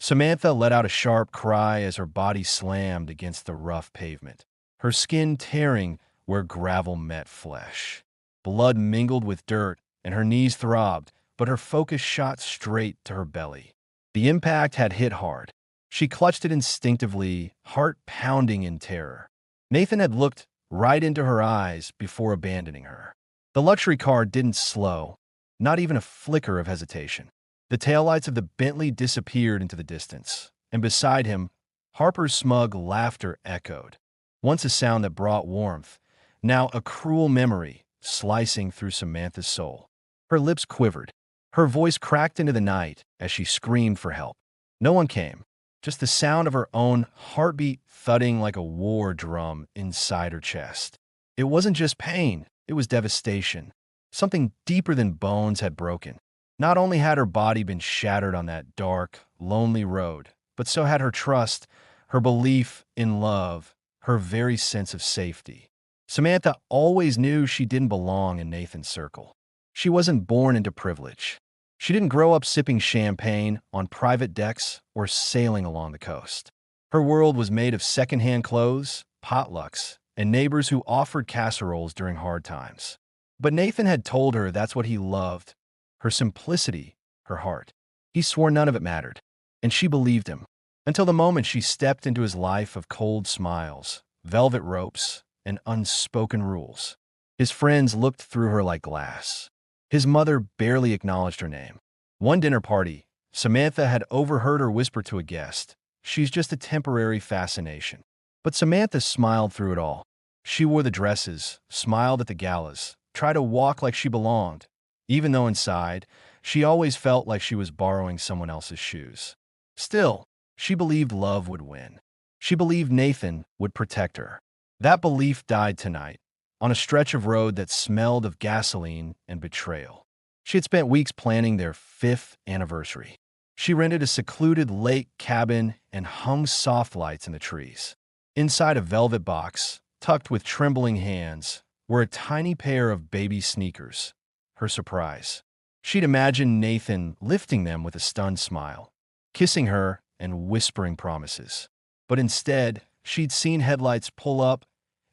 Samantha let out a sharp cry as her body slammed against the rough pavement, her skin tearing where gravel met flesh. Blood mingled with dirt, and her knees throbbed, but her focus shot straight to her belly. The impact had hit hard. She clutched it instinctively, heart pounding in terror. Nathan had looked right into her eyes before abandoning her. The luxury car didn't slow, not even a flicker of hesitation. The taillights of the Bentley disappeared into the distance, and beside him, Harper's smug laughter echoed. Once a sound that brought warmth, now a cruel memory slicing through Samantha's soul. Her lips quivered. Her voice cracked into the night as she screamed for help. No one came, just the sound of her own heartbeat thudding like a war drum inside her chest. It wasn't just pain, it was devastation. Something deeper than bones had broken. Not only had her body been shattered on that dark, lonely road, but so had her trust, her belief in love, her very sense of safety. Samantha always knew she didn't belong in Nathan's circle. She wasn't born into privilege. She didn't grow up sipping champagne on private decks or sailing along the coast. Her world was made of secondhand clothes, potlucks, and neighbors who offered casseroles during hard times. But Nathan had told her that's what he loved, her simplicity, her heart. He swore none of it mattered, and she believed him, until the moment she stepped into his life of cold smiles, velvet ropes, and unspoken rules. His friends looked through her like glass. His mother barely acknowledged her name. One dinner party, Samantha had overheard her whisper to a guest, "She's just a temporary fascination." But Samantha smiled through it all. She wore the dresses, smiled at the galas, tried to walk like she belonged, even though inside, she always felt like she was borrowing someone else's shoes. Still, she believed love would win. She believed Nathan would protect her. That belief died tonight, on a stretch of road that smelled of gasoline and betrayal. She had spent weeks planning their 5th anniversary. She rented a secluded lake cabin and hung soft lights in the trees. Inside a velvet box, tucked with trembling hands, were a tiny pair of baby sneakers. Her surprise. She'd imagined Nathan lifting them with a stunned smile, kissing her and whispering promises. But instead, she'd seen headlights pull up,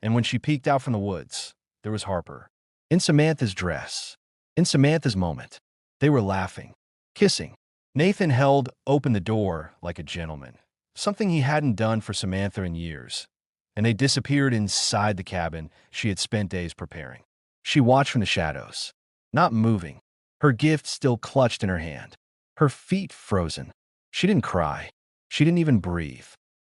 and when she peeked out from the woods, there was Harper. In Samantha's dress. In Samantha's moment. They were laughing, kissing. Nathan held open the door like a gentleman, something he hadn't done for Samantha in years, and they disappeared inside the cabin she had spent days preparing. She watched from the shadows, not moving, her gift still clutched in her hand, her feet frozen. She didn't cry. She didn't even breathe.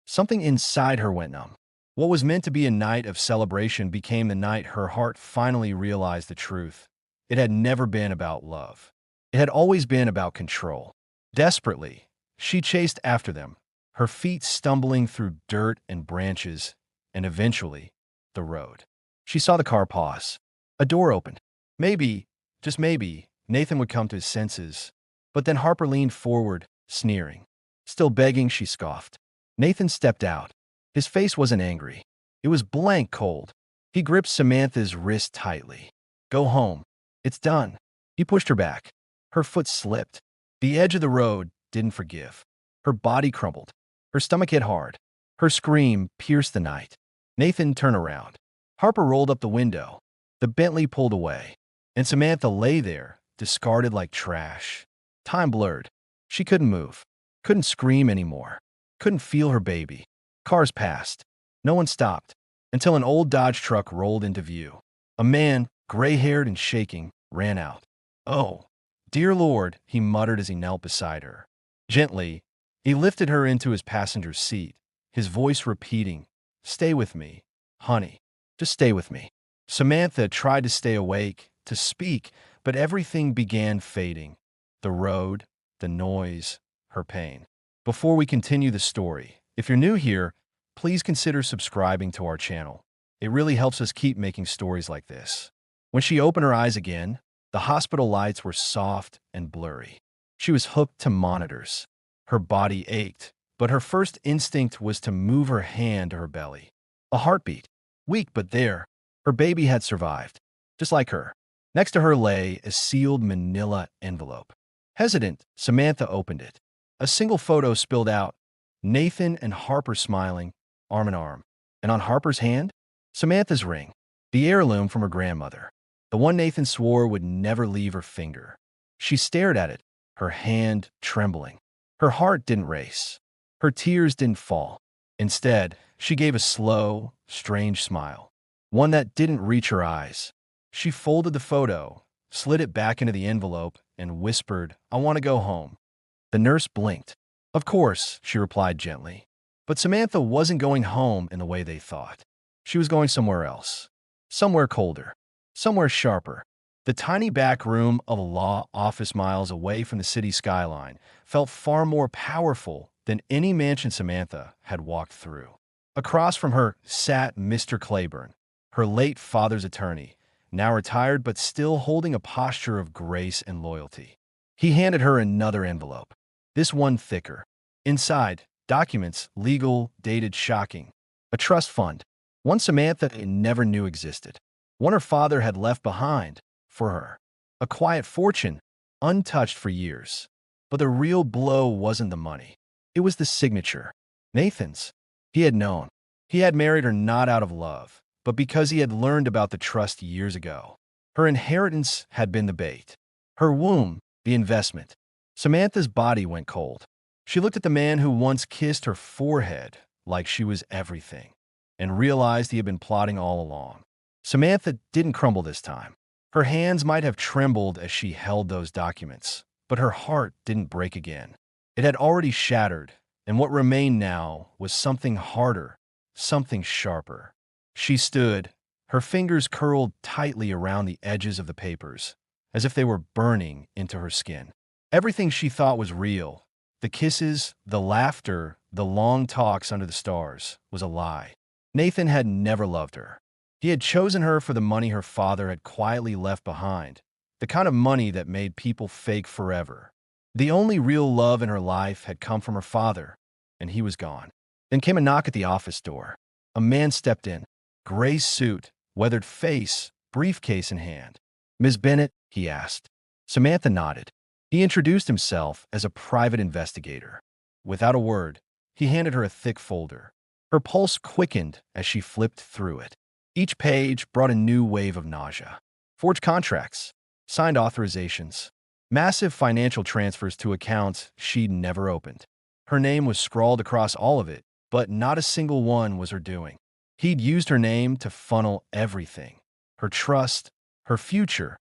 Something inside her went numb. What was meant to be a night of celebration became the night her heart finally realized the truth. It had never been about love. It had always been about control. Desperately, she chased after them, her feet stumbling through dirt and branches, and eventually, the road. She saw the car pause. A door opened. Maybe, just maybe, Nathan would come to his senses. But then Harper leaned forward, sneering. Still begging, she scoffed. Nathan stepped out. His face wasn't angry. It was blank cold. He gripped Samantha's wrist tightly. "Go home. It's done." He pushed her back. Her foot slipped. The edge of the road didn't forgive. Her body crumbled. Her stomach hit hard. Her scream pierced the night. Nathan turned around. Harper rolled up the window. The Bentley pulled away, and Samantha lay there, discarded like trash. Time blurred. She couldn't move, couldn't scream anymore, couldn't feel her baby. Cars passed. No one stopped, until an old Dodge truck rolled into view. A man, gray-haired and shaking, ran out. "Oh, dear Lord," he muttered as he knelt beside her. Gently, he lifted her into his passenger seat, his voice repeating, "Stay with me, honey. Just stay with me." Samantha tried to stay awake, to speak, but everything began fading. The road, the noise, her pain. Before we continue the story, if you're new here, please consider subscribing to our channel. It really helps us keep making stories like this. When she opened her eyes again, the hospital lights were soft and blurry. She was hooked to monitors. Her body ached, but her first instinct was to move her hand to her belly. A heartbeat. Weak but there. Her baby had survived. Just like her. Next to her lay a sealed manila envelope. Hesitant, Samantha opened it. A single photo spilled out, Nathan and Harper smiling, arm in arm. And on Harper's hand, Samantha's ring, the heirloom from her grandmother, the one Nathan swore would never leave her finger. She stared at it, her hand trembling. Her heart didn't race. Her tears didn't fall. Instead, she gave a slow, strange smile, one that didn't reach her eyes. She folded the photo, slid it back into the envelope, and whispered, "I want to go home." The nurse blinked. "Of course," she replied gently. But Samantha wasn't going home in the way they thought. She was going somewhere else. Somewhere colder. Somewhere sharper. The tiny back room of a law office miles away from the city skyline felt far more powerful than any mansion Samantha had walked through. Across from her sat Mr. Claiborne, her late father's attorney, now retired but still holding a posture of grace and loyalty. He handed her another envelope, this one thicker. Inside, documents, legal, dated, shocking. A trust fund, one Samantha never knew existed, one her father had left behind for her. A quiet fortune, untouched for years. But the real blow wasn't the money. It was the signature. Nathan's. He had known. He had married her not out of love, but because he had learned about the trust years ago. Her inheritance had been the bait. Her womb, the investment. Samantha's body went cold. She looked at the man who once kissed her forehead like she was everything, and realized he had been plotting all along. Samantha didn't crumble this time. Her hands might have trembled as she held those documents, but her heart didn't break again. It had already shattered, and what remained now was something harder, something sharper. She stood, her fingers curled tightly around the edges of the papers, as if they were burning into her skin. Everything she thought was real, the kisses, the laughter, the long talks under the stars, was a lie. Nathan had never loved her. He had chosen her for the money her father had quietly left behind, the kind of money that made people fake forever. The only real love in her life had come from her father, and he was gone. Then came a knock at the office door. A man stepped in, gray suit, weathered face, briefcase in hand. "Ms. Bennett?" he asked. Samantha nodded. He introduced himself as a private investigator. Without a word, he handed her a thick folder. Her pulse quickened as she flipped through it. Each page brought a new wave of nausea. Forged contracts, signed authorizations, massive financial transfers to accounts she'd never opened. Her name was scrawled across all of it, but not a single one was her doing. He'd used her name to funnel everything, her trust, her future,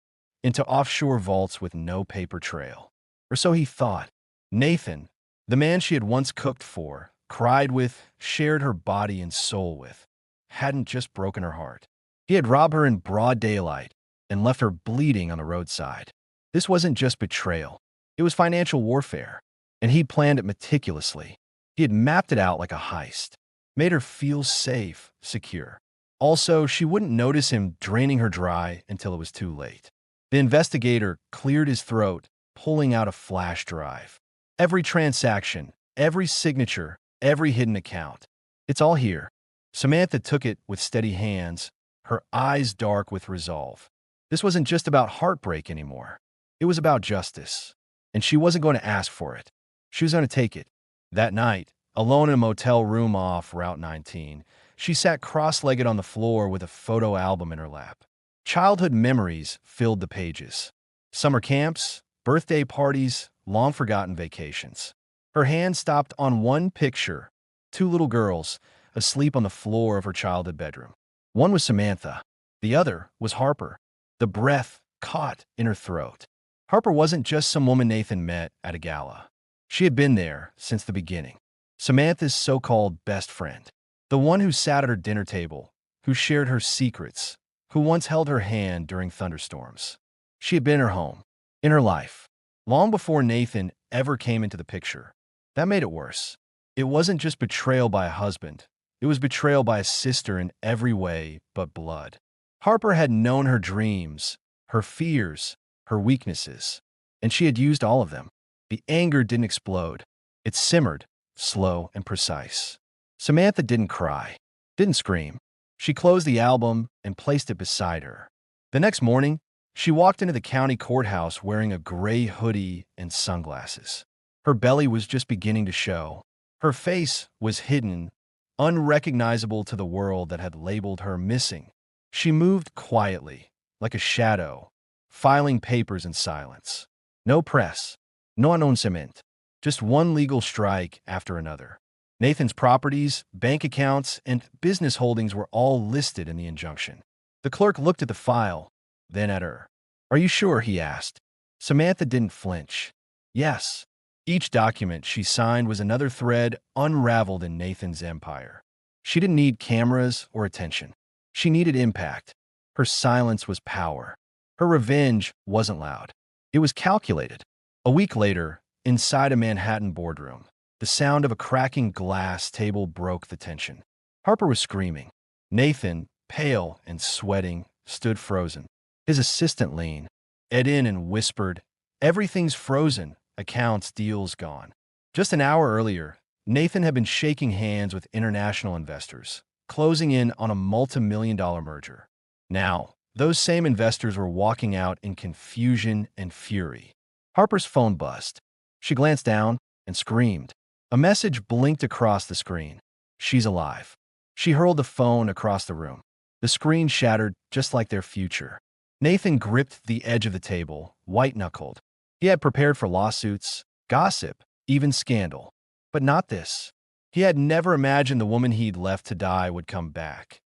into offshore vaults with no paper trail. Or so he thought. Nathan, the man she had once cooked for, cried with, shared her body and soul with, hadn't just broken her heart. He had robbed her in broad daylight and left her bleeding on the roadside. This wasn't just betrayal. It was financial warfare, and he'd planned it meticulously. He had mapped it out like a heist, made her feel safe, secure. Also, she wouldn't notice him draining her dry until it was too late. The investigator cleared his throat, pulling out a flash drive. Every transaction, every signature, every hidden account. It's all here. Samantha took it with steady hands, her eyes dark with resolve. This wasn't just about heartbreak anymore. It was about justice. And she wasn't going to ask for it. She was going to take it. That night, alone in a motel room off Route 19, she sat cross-legged on the floor with a photo album in her lap. Childhood memories filled the pages. Summer camps, birthday parties, long-forgotten vacations. Her hand stopped on one picture, two little girls, asleep on the floor of her childhood bedroom. One was Samantha. The other was Harper, the breath caught in her throat. Harper wasn't just some woman Nathan met at a gala. She had been there since the beginning. Samantha's so-called best friend. The one who sat at her dinner table, who shared her secrets, who once held her hand during thunderstorms. She had been in her home, in her life, long before Nathan ever came into the picture. That made it worse. It wasn't just betrayal by a husband. It was betrayal by a sister in every way but blood. Harper had known her dreams, her fears, her weaknesses, and she had used all of them. The anger didn't explode. It simmered, slow and precise. Samantha didn't cry, didn't scream. She closed the album and placed it beside her. The next morning, she walked into the county courthouse wearing a gray hoodie and sunglasses. Her belly was just beginning to show. Her face was hidden, unrecognizable to the world that had labeled her missing. She moved quietly, like a shadow, filing papers in silence. No press, no announcement, just one legal strike after another. Nathan's properties, bank accounts, and business holdings were all listed in the injunction. The clerk looked at the file, then at her. "Are you sure?" he asked. Samantha didn't flinch. Yes. Each document she signed was another thread unraveled in Nathan's empire. She didn't need cameras or attention. She needed impact. Her silence was power. Her revenge wasn't loud. It was calculated. A week later, inside a Manhattan boardroom, the sound of a cracking glass table broke the tension. Harper was screaming. Nathan, pale and sweating, stood frozen. His assistant leaned, in and whispered, "Everything's frozen. Accounts, deals gone." Just an hour earlier, Nathan had been shaking hands with international investors, closing in on a multi-million-dollar merger. Now, those same investors were walking out in confusion and fury. Harper's phone buzzed. She glanced down and screamed. A message blinked across the screen. "She's alive." She hurled the phone across the room. The screen shattered just like their future. Nathan gripped the edge of the table, white-knuckled. He had prepared for lawsuits, gossip, even scandal. But not this. He had never imagined the woman he'd left to die would come back.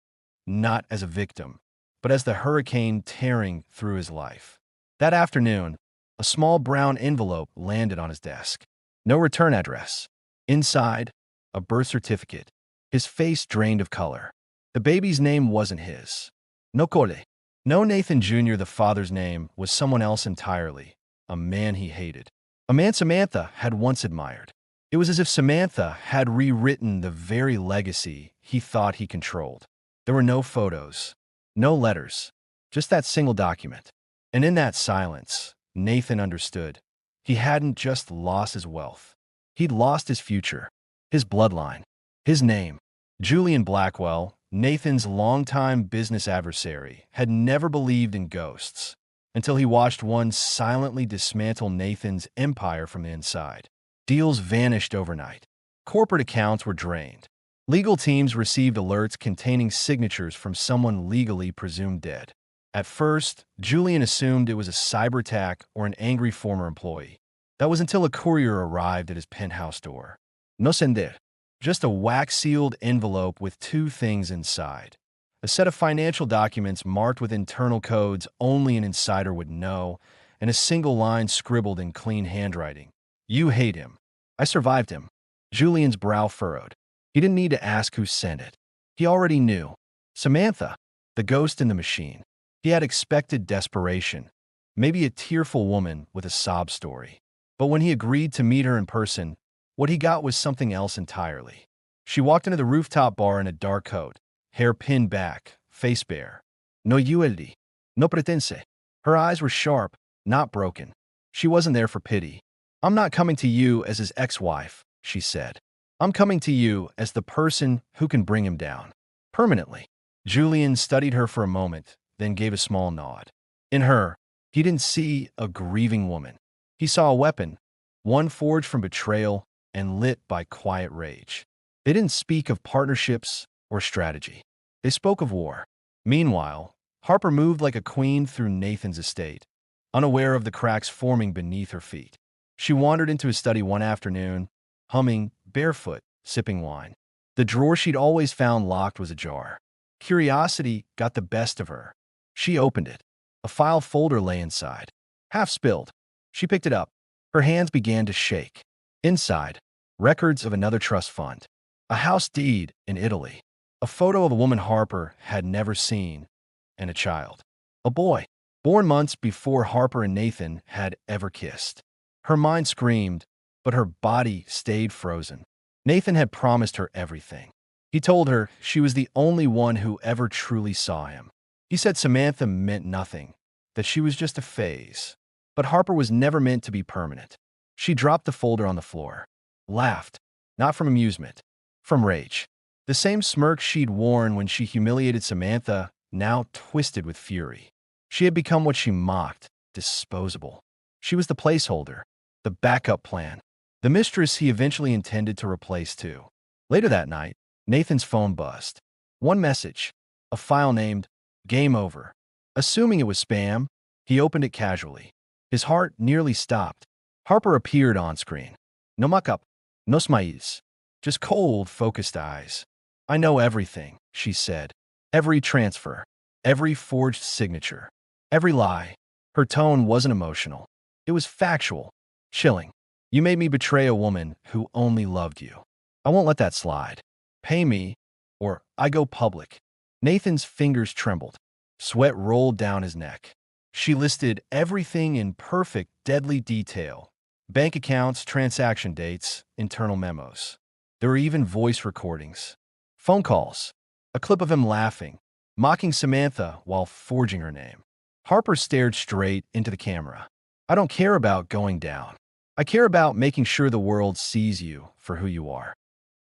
Not as a victim, but as the hurricane tearing through his life. That afternoon, a small brown envelope landed on his desk. No return address. Inside, a birth certificate. His face drained of color. The baby's name wasn't his. No Cole. No Nathan Jr., the father's name, was someone else entirely. A man he hated. A man Samantha had once admired. It was as if Samantha had rewritten the very legacy he thought he controlled. There were no photos, no letters, just that single document. And in that silence, Nathan understood. He hadn't just lost his wealth. He'd lost his future, his bloodline, his name. Julian Blackwell, Nathan's longtime business adversary, had never believed in ghosts until he watched one silently dismantle Nathan's empire from the inside. Deals vanished overnight. Corporate accounts were drained. Legal teams received alerts containing signatures from someone legally presumed dead. At first, Julian assumed it was a cyber attack or an angry former employee. That was until a courier arrived at his penthouse door. No sender. Just a wax-sealed envelope with two things inside. A set of financial documents marked with internal codes only an insider would know, and a single line scribbled in clean handwriting. "You hate him. I survived him." Julian's brow furrowed. He didn't need to ask who sent it. He already knew. Samantha, the ghost in the machine. He had expected desperation, maybe a tearful woman with a sob story. But when he agreed to meet her in person, what he got was something else entirely. She walked into the rooftop bar in a dark coat, hair pinned back, face bare. No ULD, no pretense. Her eyes were sharp, not broken. She wasn't there for pity. "I'm not coming to you as his ex-wife," she said. "I'm coming to you as the person who can bring him down. Permanently." Julian studied her for a moment, then gave a small nod. In her, he didn't see a grieving woman. He saw a weapon, one forged from betrayal and lit by quiet rage. They didn't speak of partnerships or strategy. They spoke of war. Meanwhile, Harper moved like a queen through Nathan's estate, unaware of the cracks forming beneath her feet. She wandered into his study one afternoon, humming, barefoot, sipping wine. The drawer she'd always found locked was ajar. Curiosity got the best of her. She opened it. A file folder lay inside. Half spilled. She picked it up. Her hands began to shake. Inside, records of another trust fund. A house deed in Italy. A photo of a woman Harper had never seen. And a child. A boy. Born months before Harper and Nathan had ever kissed. Her mind screamed, but her body stayed frozen. Nathan had promised her everything. He told her she was the only one who ever truly saw him. He said Samantha meant nothing, that she was just a phase. But Harper was never meant to be permanent. She dropped the folder on the floor. Laughed, not from amusement, from rage. The same smirk she'd worn when she humiliated Samantha, now twisted with fury. She had become what she mocked, disposable. She was the placeholder, the backup plan, The mistress he eventually intended to replace too. Later that night, Nathan's phone buzzed. One message, a file named Game Over. Assuming it was spam, he opened it casually. His heart nearly stopped. Harper appeared on screen. No muck-up, no smiles, just cold, focused eyes. I know everything, she said. Every transfer, every forged signature, every lie. Her tone wasn't emotional. It was factual, chilling. You made me betray a woman who only loved you. I won't let that slide. Pay me, or I go public. Nathan's fingers trembled. Sweat rolled down his neck. She listed everything in perfect, deadly detail. Bank accounts, transaction dates, internal memos. There were even voice recordings. Phone calls. A clip of him laughing, mocking Samantha while forging her name. Harper stared straight into the camera. I don't care about going down. I care about making sure the world sees you for who you are.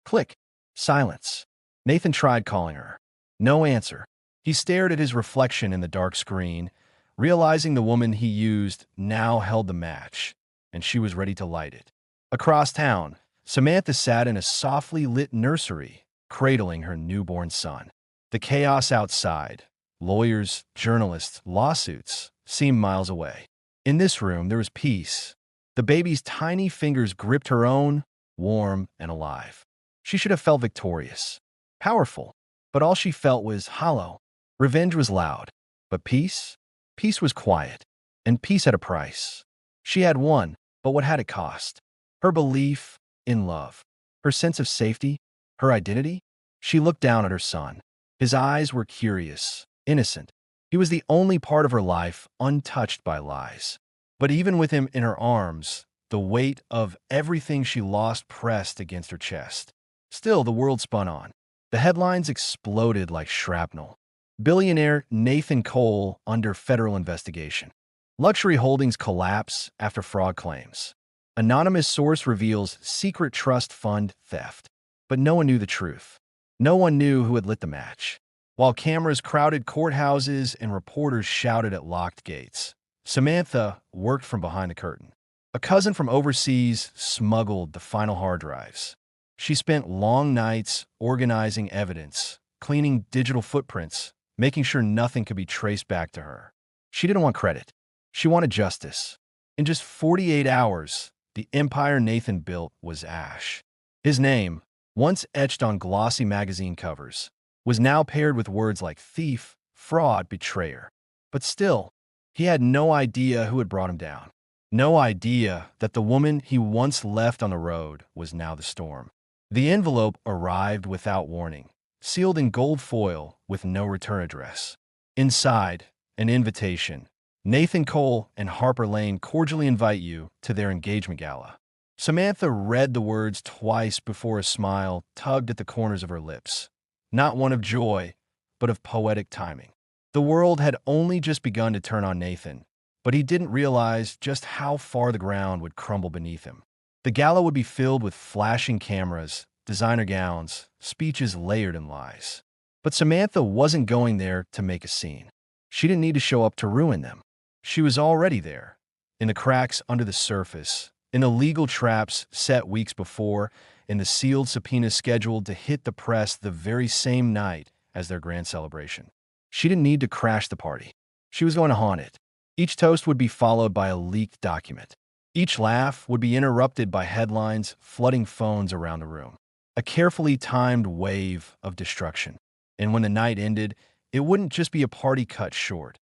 Click. Silence. Nathan tried calling her. No answer. He stared at his reflection in the dark screen, realizing the woman he used now held the match, and she was ready to light it. Across town, Samantha sat in a softly lit nursery, cradling her newborn son. The chaos outside, lawyers, journalists, lawsuits, seemed miles away. In this room, there was peace. The baby's tiny fingers gripped her own, warm and alive. She should have felt victorious, powerful, but all she felt was hollow. Revenge was loud, but peace? Peace was quiet, and peace had a price. She had won, but what had it cost? Her belief in love, her sense of safety, her identity? She looked down at her son. His eyes were curious, innocent. He was the only part of her life untouched by lies. But even with him in her arms, the weight of everything she lost pressed against her chest. Still, the world spun on. The headlines exploded like shrapnel. Billionaire Nathan Cole under federal investigation. Luxury holdings collapse after fraud claims. Anonymous source reveals secret trust fund theft. But no one knew the truth. No one knew who had lit the match. While cameras crowded courthouses and reporters shouted at locked gates, Samantha worked from behind the curtain. A cousin from overseas smuggled the final hard drives. She spent long nights organizing evidence, cleaning digital footprints, making sure nothing could be traced back to her. She didn't want credit. She wanted justice. In just 48 hours, the empire Nathan built was ash. His name, once etched on glossy magazine covers, was now paired with words like thief, fraud, betrayer. But still, he had no idea who had brought him down. No idea that the woman he once left on the road was now the storm. The envelope arrived without warning, sealed in gold foil with no return address. Inside, an invitation. Nathan Cole and Harper Lane cordially invite you to their engagement gala. Samantha read the words twice before a smile tugged at the corners of her lips. Not one of joy, but of poetic timing. The world had only just begun to turn on Nathan, but he didn't realize just how far the ground would crumble beneath him. The gala would be filled with flashing cameras, designer gowns, speeches layered in lies. But Samantha wasn't going there to make a scene. She didn't need to show up to ruin them. She was already there, in the cracks under the surface, in the legal traps set weeks before, in the sealed subpoenas scheduled to hit the press the very same night as their grand celebration. She didn't need to crash the party. She was going to haunt it. Each toast would be followed by a leaked document. Each laugh would be interrupted by headlines flooding phones around the room. A carefully timed wave of destruction. And when the night ended, it wouldn't just be a party cut short.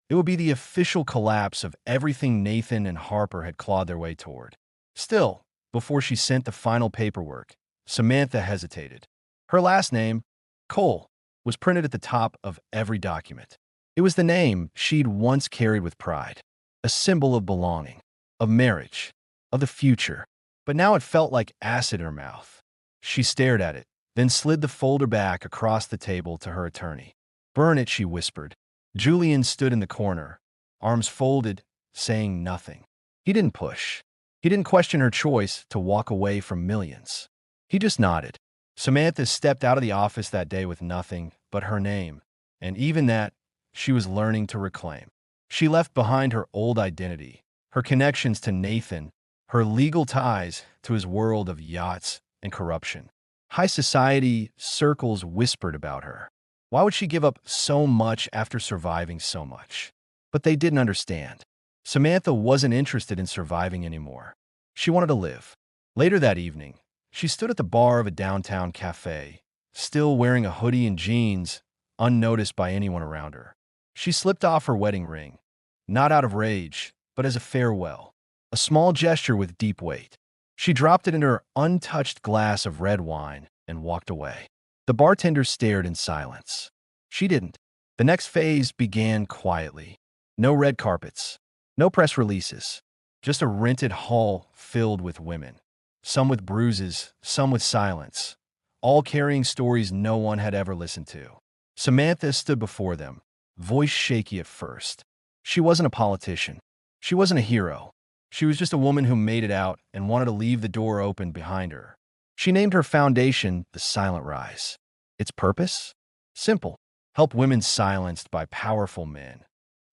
It would be the official collapse of everything Nathan and Harper had clawed their way toward. Still, before she sent the final paperwork, Samantha hesitated. Her last name, Cole, was printed at the top of every document. It was the name she'd once carried with pride, a symbol of belonging, of marriage, of the future. But now it felt like acid in her mouth. She stared at it, then slid the folder back across the table to her attorney. Burn it, she whispered. Julian stood in the corner, arms folded, saying nothing. He didn't push. He didn't question her choice to walk away from millions. He just nodded. Samantha stepped out of the office that day with nothing but her name, and even that, she was learning to reclaim. She left behind her old identity, her connections to Nathan, her legal ties to his world of yachts and corruption. High society circles whispered about her. Why would she give up so much after surviving so much? But they didn't understand. Samantha wasn't interested in surviving anymore. She wanted to live. Later that evening, she stood at the bar of a downtown cafe, still wearing a hoodie and jeans, unnoticed by anyone around her. She slipped off her wedding ring, not out of rage, but as a farewell, a small gesture with deep weight. She dropped it in her untouched glass of red wine and walked away. The bartender stared in silence. She didn't. The next phase began quietly. No red carpets, no press releases, just a rented hall filled with women. Some with bruises, some with silence, all carrying stories no one had ever listened to. Samantha stood before them, voice shaky at first. She wasn't a politician. She wasn't a hero. She was just a woman who made it out and wanted to leave the door open behind her. She named her foundation The Silent Rise. Its purpose? Simple. Help women silenced by powerful men.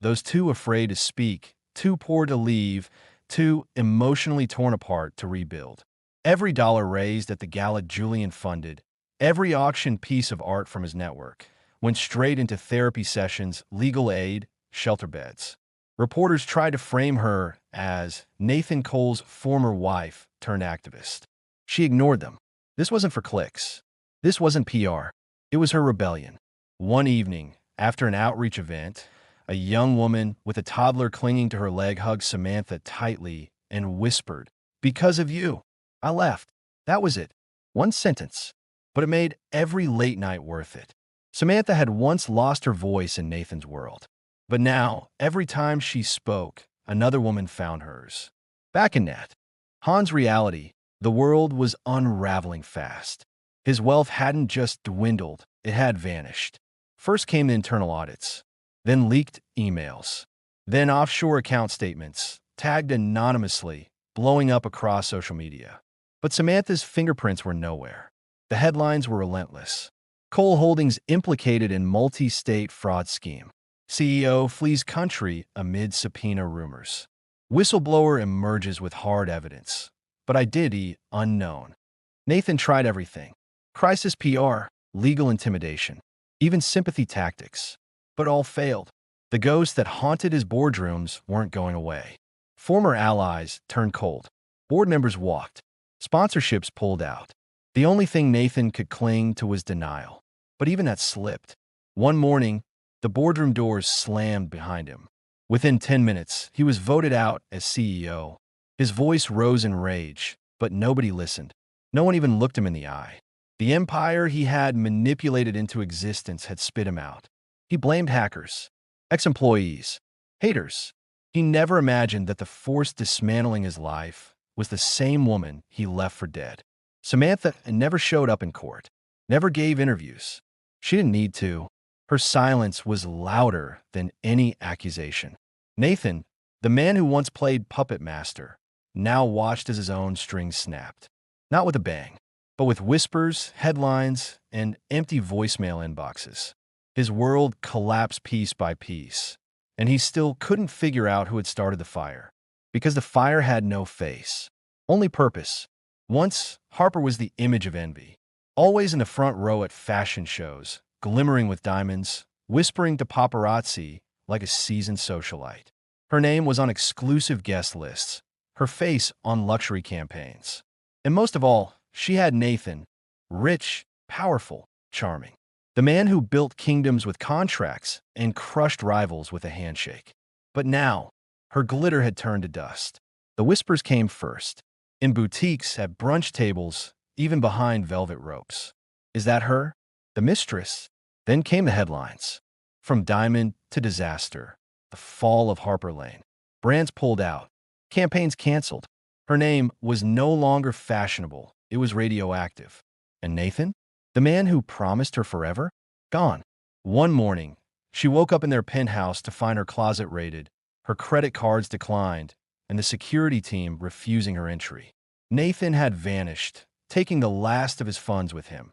Those too afraid to speak, too poor to leave, too emotionally torn apart to rebuild. Every dollar raised at the gala Julian funded, every auctioned piece of art from his network, went straight into therapy sessions, legal aid, shelter beds. Reporters tried to frame her as Nathan Cole's former wife turned activist. She ignored them. This wasn't for clicks. This wasn't PR. It was her rebellion. One evening, after an outreach event, a young woman with a toddler clinging to her leg hugged Samantha tightly and whispered, "Because of you, I left." That was it. One sentence. But it made every late night worth it. Samantha had once lost her voice in Nathan's world. But now, every time she spoke, another woman found hers. Back in Nat Han's reality, the world was unraveling fast. His wealth hadn't just dwindled, it had vanished. First came the internal audits, then leaked emails, then offshore account statements, tagged anonymously, blowing up across social media. But Samantha's fingerprints were nowhere. The headlines were relentless. Cole Holdings implicated in multi-state fraud scheme. CEO flees country amid subpoena rumors. Whistleblower emerges with hard evidence, but identity unknown. Nathan tried everything. Crisis PR, legal intimidation, even sympathy tactics. But all failed. The ghosts that haunted his boardrooms weren't going away. Former allies turned cold. Board members walked. Sponsorships pulled out. The only thing Nathan could cling to was denial. But even that slipped. One morning, the boardroom doors slammed behind him. Within 10 minutes, he was voted out as CEO. His voice rose in rage, but nobody listened. No one even looked him in the eye. The empire he had manipulated into existence had spit him out. He blamed hackers, ex-employees, haters. He never imagined that the force dismantling his life was the same woman he left for dead. Samantha never showed up in court, never gave interviews. She didn't need to. Her silence was louder than any accusation. Nathan, the man who once played puppet master, now watched as his own strings snapped. Not with a bang, but with whispers, headlines, and empty voicemail inboxes. His world collapsed piece by piece, and he still couldn't figure out who had started the fire, because the fire had no face, only purpose. Once, Harper was the image of envy, always in the front row at fashion shows, glimmering with diamonds, whispering to paparazzi like a seasoned socialite. Her name was on exclusive guest lists, her face on luxury campaigns. And most of all, she had Nathan, rich, powerful, charming. The man who built kingdoms with contracts and crushed rivals with a handshake. But now, her glitter had turned to dust. The whispers came first, in boutiques, at brunch tables, even behind velvet ropes. Is that her? The mistress? Then came the headlines. From diamond to disaster, the fall of Harper Lane. Brands pulled out, campaigns canceled. Her name was no longer fashionable, it was radioactive. And Nathan? The man who promised her forever? Gone. One morning, she woke up in their penthouse to find her closet raided, her credit cards declined, and the security team refusing her entry. Nathan had vanished, taking the last of his funds with him,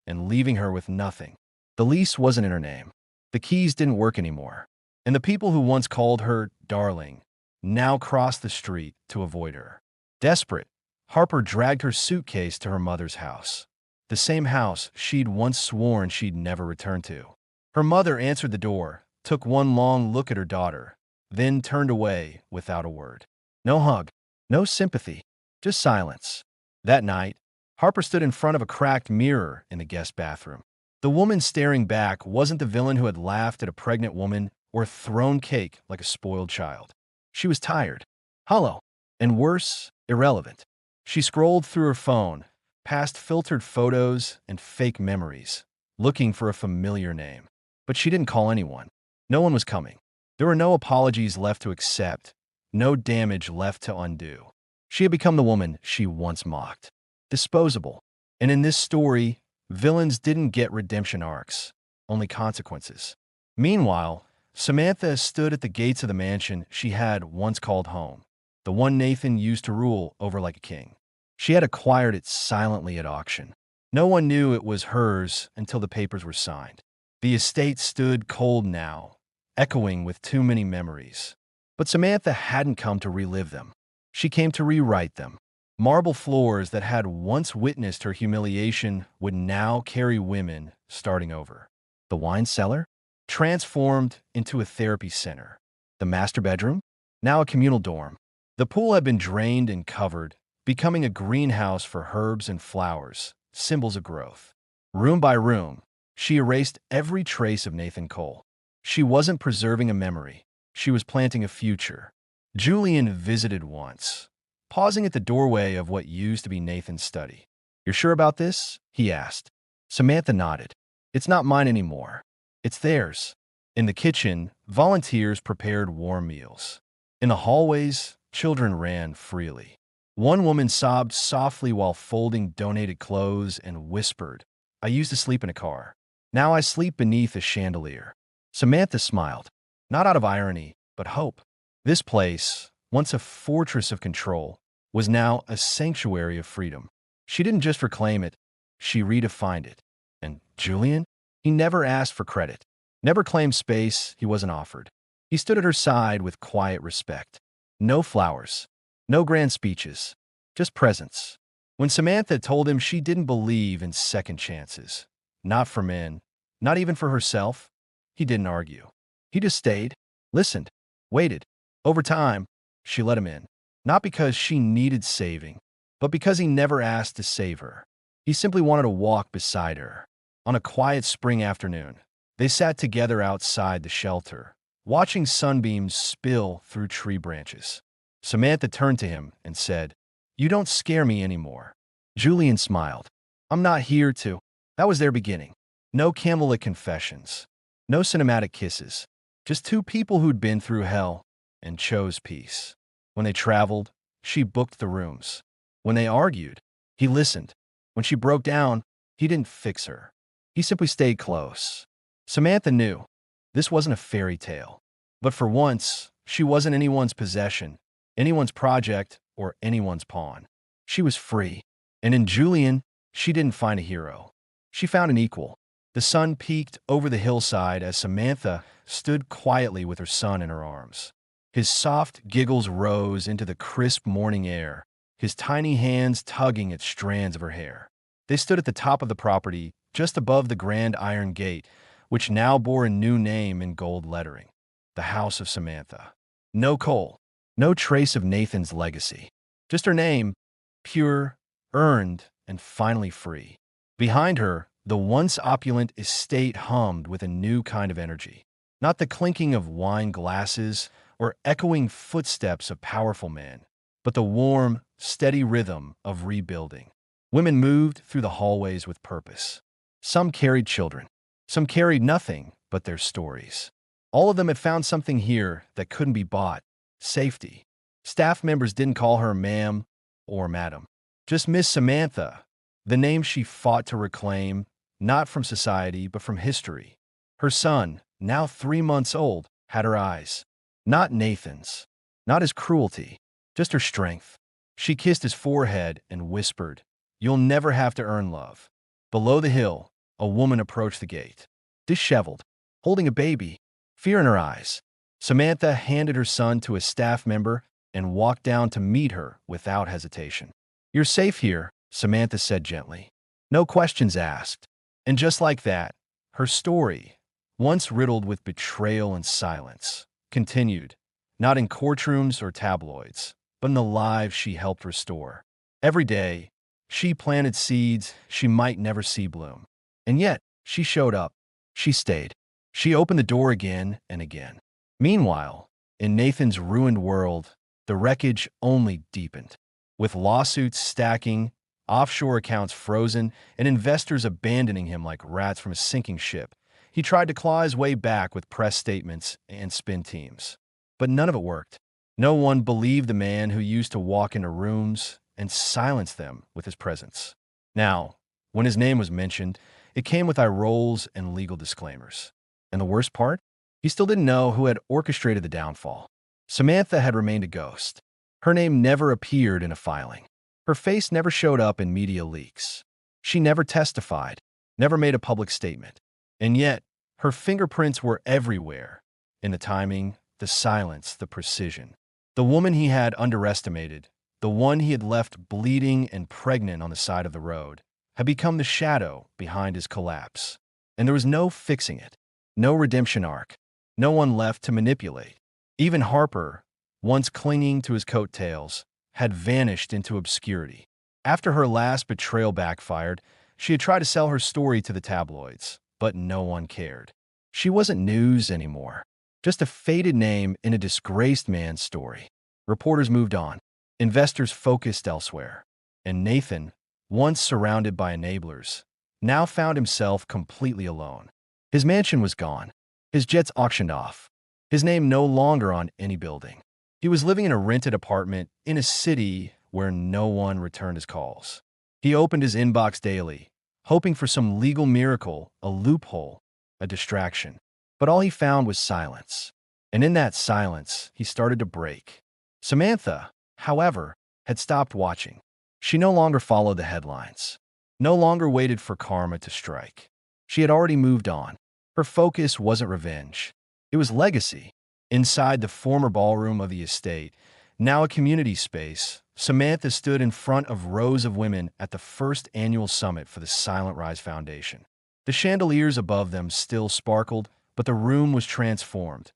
and leaving her with nothing. The lease wasn't in her name. The keys didn't work anymore. And the people who once called her darling now crossed the street to avoid her. Desperate, Harper dragged her suitcase to her mother's house, the same house she'd once sworn she'd never return to. Her mother answered the door, took one long look at her daughter, then turned away without a word. No hug, no sympathy, just silence. That night, Harper stood in front of a cracked mirror in the guest bathroom. The woman staring back wasn't the villain who had laughed at a pregnant woman or thrown cake like a spoiled child. She was tired, hollow, and worse, irrelevant. She scrolled through her phone, past filtered photos and fake memories, looking for a familiar name. But she didn't call anyone. No one was coming. There were no apologies left to accept, no damage left to undo. She had become the woman she once mocked. Disposable. And in this story, villains didn't get redemption arcs, only consequences. Meanwhile, Samantha stood at the gates of the mansion she had once called home, the one Nathan used to rule over like a king. She had acquired it silently at auction. No one knew it was hers until the papers were signed. The estate stood cold now, echoing with too many memories. But Samantha hadn't come to relive them. She came to rewrite them. Marble floors that had once witnessed her humiliation would now carry women starting over. The wine cellar? Transformed into a therapy center. The master bedroom? Now a communal dorm. The pool had been drained and covered, becoming a greenhouse for herbs and flowers, symbols of growth. Room by room, she erased every trace of Nathan Cole. She wasn't preserving a memory. She was planting a future. Julian visited once, pausing at the doorway of what used to be Nathan's study. "You're sure about this?" he asked. Samantha nodded. "It's not mine anymore. It's theirs." In the kitchen, volunteers prepared warm meals. In the hallways, children ran freely. One woman sobbed softly while folding donated clothes and whispered, "I used to sleep in a car. Now I sleep beneath a chandelier." Samantha smiled, not out of irony, but hope. This place, once a fortress of control, was now a sanctuary of freedom. She didn't just reclaim it, she redefined it. And Julian? He never asked for credit, never claimed space he wasn't offered. He stood at her side with quiet respect. No flowers, no grand speeches, just presence. When Samantha told him she didn't believe in second chances, not for men, not even for herself, he didn't argue. He just stayed, listened, waited. Over time, she let him in, not because she needed saving, but because he never asked to save her. He simply wanted to walk beside her. On a quiet spring afternoon, they sat together outside the shelter, watching sunbeams spill through tree branches. Samantha turned to him and said, "You don't scare me anymore." Julian smiled. "I'm not here to." That was their beginning. No candlelit confessions, no cinematic kisses, just two people who'd been through hell and chose peace. When they traveled, she booked the rooms. When they argued, he listened. When she broke down, he didn't fix her. He simply stayed close. Samantha knew this wasn't a fairy tale. But for once, she wasn't anyone's possession, anyone's project, or anyone's pawn. She was free. And in Julian, she didn't find a hero. She found an equal. The sun peeked over the hillside as Samantha stood quietly with her son in her arms. His soft giggles rose into the crisp morning air, his tiny hands tugging at strands of her hair. They stood at the top of the property, just above the grand iron gate, which now bore a new name in gold lettering: the House of Samantha. No Cole, no trace of Nathan's legacy. Just her name, pure, earned, and finally free. Behind her, the once opulent estate hummed with a new kind of energy. Not the clinking of wine glasses or echoing footsteps of powerful men, but the warm, steady rhythm of rebuilding. Women moved through the hallways with purpose. Some carried children. Some carried nothing but their stories. All of them had found something here that couldn't be bought: safety. Staff members didn't call her ma'am or madam, just Miss Samantha, the name she fought to reclaim, not from society, but from history. Her son, now 3 months old, had her eyes. Not Nathan's, not his cruelty, just her strength. She kissed his forehead and whispered, "You'll never have to earn love." Below the hill, a woman approached the gate, disheveled, holding a baby, fear in her eyes. Samantha handed her son to a staff member and walked down to meet her without hesitation. "You're safe here," Samantha said gently. No questions asked. And just like that, her story, once riddled with betrayal and silence, continued, not in courtrooms or tabloids, but in the lives she helped restore. Every day, she planted seeds she might never see bloom. And yet, she showed up. She stayed. She opened the door again and again. Meanwhile, in Nathan's ruined world, the wreckage only deepened. With lawsuits stacking, offshore accounts frozen, and investors abandoning him like rats from a sinking ship, he tried to claw his way back with press statements and spin teams. But none of it worked. No one believed the man who used to walk into rooms and silence them with his presence. Now, when his name was mentioned, it came with eye rolls and legal disclaimers. And the worst part? He still didn't know who had orchestrated the downfall. Samantha had remained a ghost. Her name never appeared in a filing. Her face never showed up in media leaks. She never testified, never made a public statement. And yet, her fingerprints were everywhere, in the timing, the silence, the precision. The woman he had underestimated, the one he had left bleeding and pregnant on the side of the road, had become the shadow behind his collapse. And there was no fixing it, no redemption arc, no one left to manipulate. Even Harper, once clinging to his coattails, had vanished into obscurity. After her last betrayal backfired, she had tried to sell her story to the tabloids, but no one cared. She wasn't news anymore, just a faded name in a disgraced man's story. Reporters moved on. Investors focused elsewhere. And Nathan, once surrounded by enablers, now found himself completely alone. His mansion was gone. His jets auctioned off. His name no longer on any building. He was living in a rented apartment in a city where no one returned his calls. He opened his inbox daily, hoping for some legal miracle, a loophole, a distraction. But all he found was silence. And in that silence, he started to break. Samantha, however, had stopped watching. She no longer followed the headlines, no longer waited for karma to strike. She had already moved on. Her focus wasn't revenge. It was legacy. Inside the former ballroom of the estate, now a community space, Samantha stood in front of rows of women at the first annual summit for the Silent Rise Foundation. The chandeliers above them still sparkled, but the room was transformed,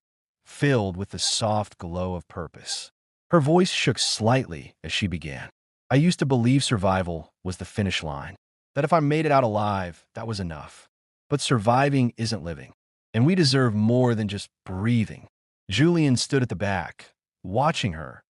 filled with the soft glow of purpose. Her voice shook slightly as she began. "I used to believe survival was the finish line, that if I made it out alive, that was enough. But surviving isn't living, and we deserve more than just breathing." Julian stood at the back, watching her,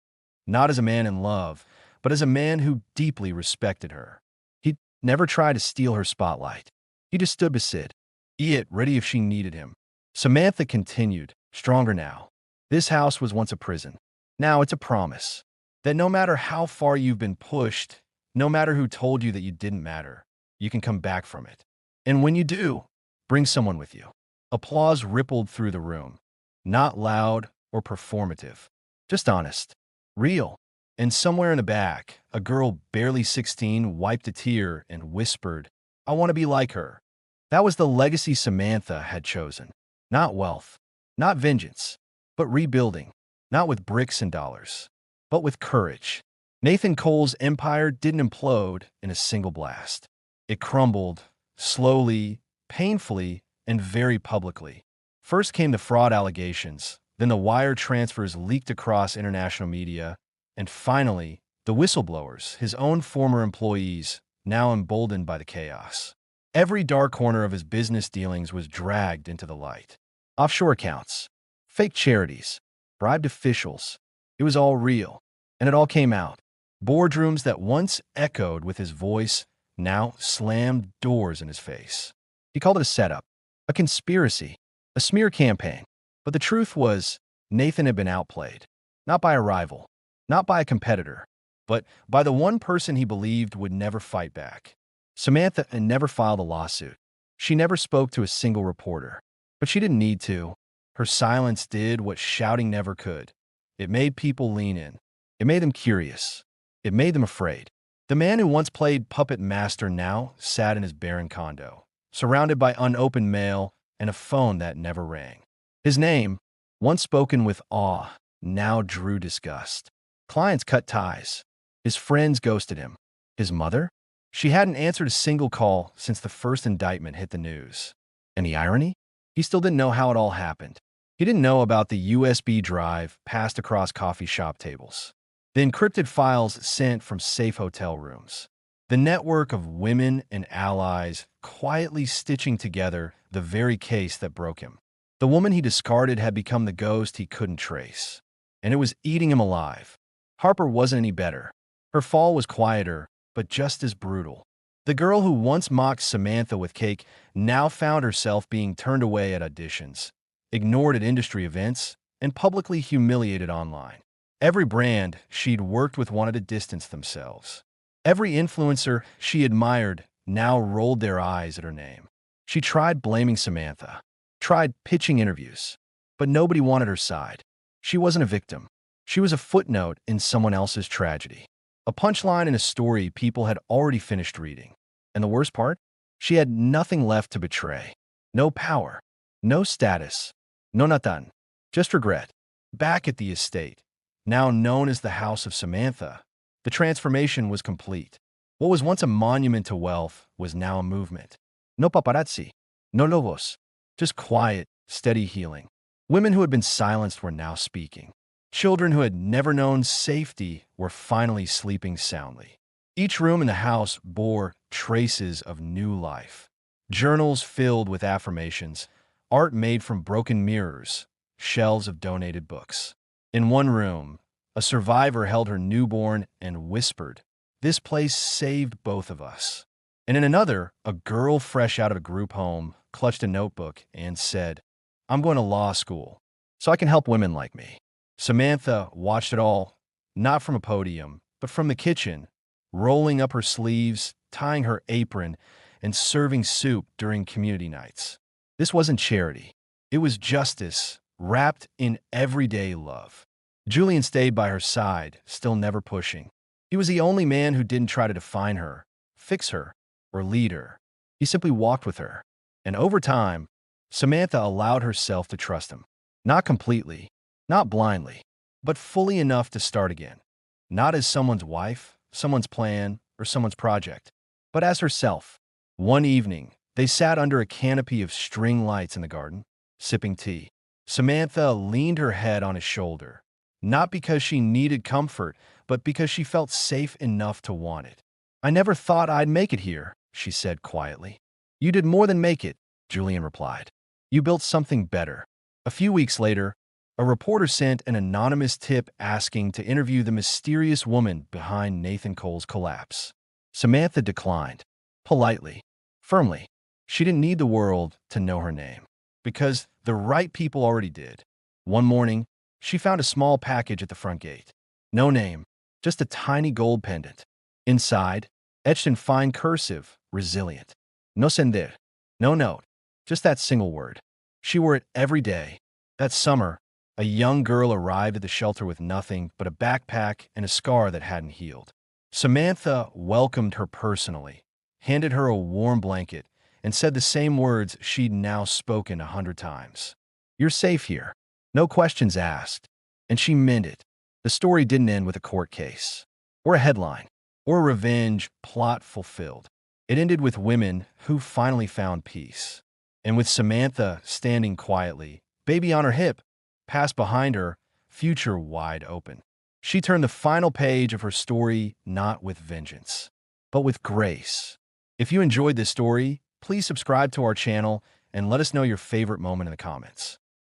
not as a man in love, but as a man who deeply respected her. He'd never tried to steal her spotlight. He just stood beside it, ready if she needed him. Samantha continued, stronger now. "This house was once a prison. Now it's a promise that no matter how far you've been pushed, no matter who told you that you didn't matter, you can come back from it. And when you do, bring someone with you." Applause rippled through the room. Not loud or performative, just honest, real. And somewhere in the back, a girl barely 16 wiped a tear and whispered, "I want to be like her." That was the legacy Samantha had chosen. Not wealth, not vengeance, but rebuilding. Not with bricks and dollars, but with courage. Nathan Cole's empire didn't implode in a single blast. It crumbled, slowly, painfully, and very publicly. First came the fraud allegations, then the wire transfers leaked across international media, and finally, the whistleblowers, his own former employees, now emboldened by the chaos. Every dark corner of his business dealings was dragged into the light. Offshore accounts, fake charities, bribed officials. It was all real, and it all came out. Boardrooms that once echoed with his voice now slammed doors in his face. He called it a setup, a conspiracy, a smear campaign. But the truth was, Nathan had been outplayed. Not by a rival, not by a competitor, but by the one person he believed would never fight back. Samantha had never filed a lawsuit. She never spoke to a single reporter. But she didn't need to. Her silence did what shouting never could. It made people lean in. It made them curious. It made them afraid. The man who once played puppet master now sat in his barren condo, surrounded by unopened mail and a phone that never rang. His name, once spoken with awe, now drew disgust. Clients cut ties. His friends ghosted him. His mother? She hadn't answered a single call since the first indictment hit the news. And the irony? He still didn't know how it all happened. He didn't know about the USB drive passed across coffee shop tables, the encrypted files sent from safe hotel rooms, the network of women and allies quietly stitching together the very case that broke him. The woman he discarded had become the ghost he couldn't trace, and it was eating him alive. Harper wasn't any better. Her fall was quieter, but just as brutal. The girl who once mocked Samantha with cake now found herself being turned away at auditions, ignored at industry events, and publicly humiliated online. Every brand she'd worked with wanted to distance themselves. Every influencer she admired now rolled their eyes at her name. She tried blaming Samantha, tried pitching interviews, but nobody wanted her side. She wasn't a victim. She was a footnote in someone else's tragedy. A punchline in a story people had already finished reading. And the worst part? She had nothing left to betray. No power, no status, no natan, just regret. Back at the estate, now known as the House of Samantha, the transformation was complete. What was once a monument to wealth was now a movement. No paparazzi, no lobos, just quiet, steady healing. Women who had been silenced were now speaking. Children who had never known safety were finally sleeping soundly. Each room in the house bore traces of new life. Journals filled with affirmations, art made from broken mirrors, shelves of donated books. In one room, a survivor held her newborn and whispered, "This place saved both of us." And in another, a girl fresh out of a group home clutched a notebook and said, "I'm going to law school so I can help women like me." Samantha watched it all, not from a podium, but from the kitchen, rolling up her sleeves, tying her apron, and serving soup during community nights. This wasn't charity. It was justice, wrapped in everyday love. Julian stayed by her side, still never pushing. He was the only man who didn't try to define her, fix her, or lead her. He simply walked with her. And over time, Samantha allowed herself to trust him. Not completely, not blindly, but fully enough to start again. Not as someone's wife, someone's plan, or someone's project, but as herself. One evening, they sat under a canopy of string lights in the garden, sipping tea. Samantha leaned her head on his shoulder, not because she needed comfort, but because she felt safe enough to want it. "I never thought I'd make it here," she said quietly. "You did more than make it," Julian replied. "You built something better." A few weeks later, a reporter sent an anonymous tip asking to interview the mysterious woman behind Nathan Cole's collapse. Samantha declined, politely, firmly. She didn't need the world to know her name, because the right people already did. One morning, she found a small package at the front gate. No name, just a tiny gold pendant. Inside, etched in fine cursive, resilient. No sender, no note, just that single word. She wore it every day. That summer, a young girl arrived at the shelter with nothing but a backpack and a scar that hadn't healed. Samantha welcomed her personally, handed her a warm blanket, and said the same words she'd now spoken 100 times. "You're safe here. No questions asked." And she meant it. The story didn't end with a court case, or a headline, or a revenge plot fulfilled. It ended with women who finally found peace. And with Samantha standing quietly, baby on her hip, past behind her, future wide open. She turned the final page of her story not with vengeance, but with grace. If you enjoyed this story, please subscribe to our channel and let us know your favorite moment in the comments.